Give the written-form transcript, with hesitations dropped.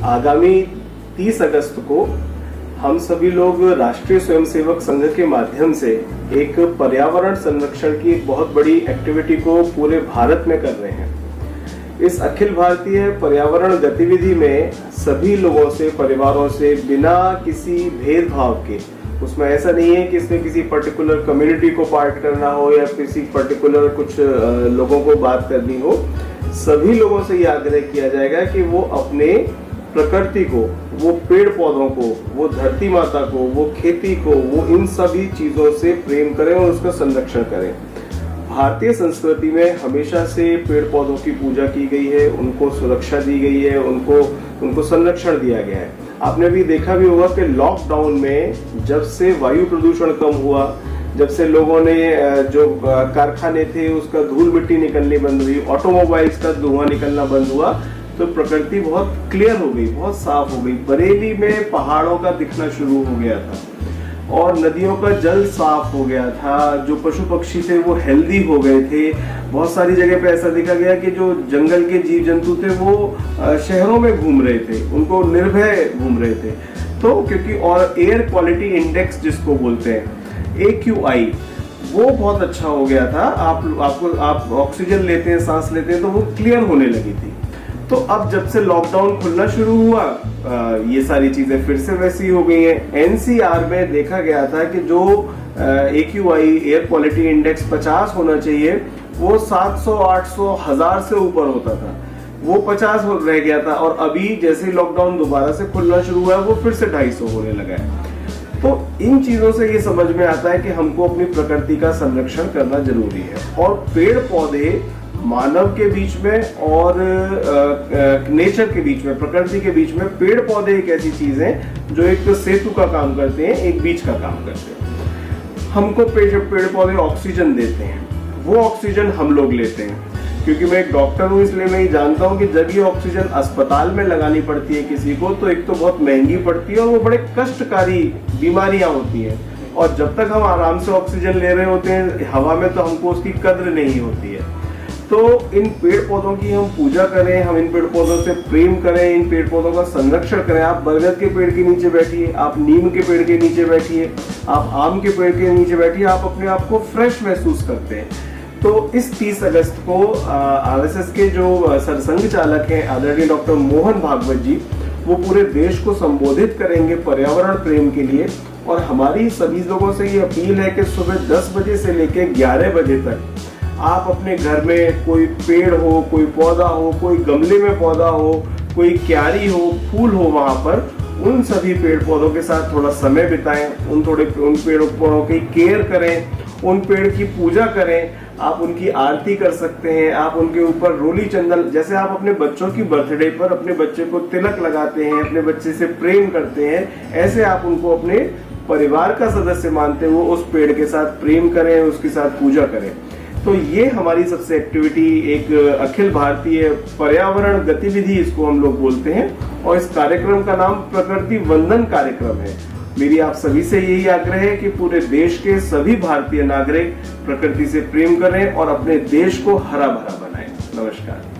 आगामी 30 अगस्त को हम सभी लोग राष्ट्रीय स्वयंसेवक संघ के माध्यम से एक पर्यावरण संरक्षण की एक बहुत बड़ी एक्टिविटी को पूरे भारत में कर रहे हैं। इस अखिल भारतीय पर्यावरण गतिविधि में सभी लोगों से, परिवारों से, बिना किसी भेदभाव के, उसमें ऐसा नहीं है कि इसमें किसी पर्टिकुलर कम्युनिटी को पार्ट करना हो या किसी पर्टिकुलर कुछ लोगों को बात करनी हो, सभी लोगों से यह आग्रह किया जाएगा कि वो अपने प्रकृति को, वो पेड़ पौधों को, वो धरती माता को, वो खेती को, वो इन सभी चीजों से प्रेम करें और उसका संरक्षण करें। भारतीय संस्कृति में हमेशा से पेड़ पौधों की पूजा की गई है, उनको सुरक्षा दी गई है, उनको संरक्षण दिया गया है। आपने भी देखा भी होगा कि लॉकडाउन में जब से वायु प्रदूषण कम हुआ, जब से लोगों ने जो कारखाने थे उसका धूल मिट्टी निकलनी बंद हुई, ऑटोमोबाइल्स का धुआं निकलना बंद हुआ, तो प्रकृति बहुत क्लियर हो गई, बहुत साफ हो गई। बरेली में पहाड़ों का दिखना शुरू हो गया था और नदियों का जल साफ हो गया था। जो पशु पक्षी थे वो हेल्दी हो गए थे। बहुत सारी जगह पे ऐसा देखा गया कि जो जंगल के जीव जंतु थे वो शहरों में घूम रहे थे, उनको निर्भय घूम रहे थे। तो क्योंकि और एयर क्वालिटी इंडेक्स जिसको बोलते हैं AQI, वो बहुत अच्छा हो गया था। आप ऑक्सीजन लेते हैं, सांस लेते हैं, तो वो क्लियर होने लगी थी। तो अब जब से लॉकडाउन खुलना शुरू हुआ, ये सारी चीजें फिर से वैसी हो गई हैं। NCR में देखा गया था कि जो AQI एयर क्वालिटी इंडेक्स 50 होना चाहिए, वो 700, 800, 1000 से ऊपर होता था, वो 50 रह गया था। और अभी जैसे लॉकडाउन दोबारा से खुलना शुरू हुआ है, वो फिर से 250 होने लगा है। तो इन चीजों से ये समझ में आता है कि हमको अपनी प्रकृति का संरक्षण करना जरूरी है। और पेड़ पौधे मानव के बीच में और नेचर के बीच में, प्रकृति के बीच में, पेड़ पौधे एक ऐसी चीज है जो एक सेतु का काम करते हैं, एक बीच का काम करते हैं। हमको पेड़ पौधे ऑक्सीजन देते हैं, वो ऑक्सीजन हम लोग लेते हैं। क्योंकि मैं एक डॉक्टर हूँ, इसलिए मैं ये जानता हूँ कि जब ये ऑक्सीजन अस्पताल में लगानी पड़ती है किसी को, तो एक तो बहुत महंगी पड़ती है और वो बड़े कष्टकारी बीमारियां होती हैं। और जब तक हम आराम से ऑक्सीजन ले रहे होते हैं हवा में, तो हमको उसकी कद्र नहीं होती है। तो इन पेड़ पौधों की हम पूजा करें, हम इन पेड़ पौधों से प्रेम करें, इन पेड़ पौधों का संरक्षण करें। आप बरगद के पेड़ के नीचे बैठिए, आप नीम के पेड़ के नीचे बैठिए, आप आम के पेड़ के नीचे बैठिए, आप अपने आप को फ्रेश महसूस करते हैं। तो इस 30 अगस्त को RSS के जो सरसंघ चालक हैं आदरणीय डॉक्टर मोहन भागवत जी, वो पूरे देश को संबोधित करेंगे पर्यावरण प्रेम के लिए। और हमारी सभी लोगों से ये अपील है कि सुबह 10 बजे से लेकर 11 बजे तक आप अपने घर में कोई पेड़ हो, कोई पौधा हो, कोई गमले में पौधा हो, कोई क्यारी हो, फूल हो, वहां पर उन सभी पेड़ पौधों के साथ थोड़ा समय बिताएं। उन पेड़ पौधों की केयर करें, उन पेड़ की पूजा करें। आप उनकी आरती कर सकते हैं, आप उनके ऊपर रोली चंदन, जैसे आप अपने बच्चों की बर्थडे पर अपने बच्चे को तिलक लगाते हैं, अपने बच्चे से प्रेम करते हैं, ऐसे आप उनको अपने परिवार का सदस्य मानते हुए उस पेड़ के साथ प्रेम करें, उसके साथ पूजा करें। तो ये हमारी सबसे एक्टिविटी, एक अखिल भारतीय पर्यावरण गतिविधि इसको हम लोग बोलते हैं। और इस कार्यक्रम का नाम प्रकृति वंदन कार्यक्रम है। मेरी आप सभी से यही आग्रह है कि पूरे देश के सभी भारतीय नागरिक प्रकृति से प्रेम करें और अपने देश को हरा भरा बनाएं। नमस्कार।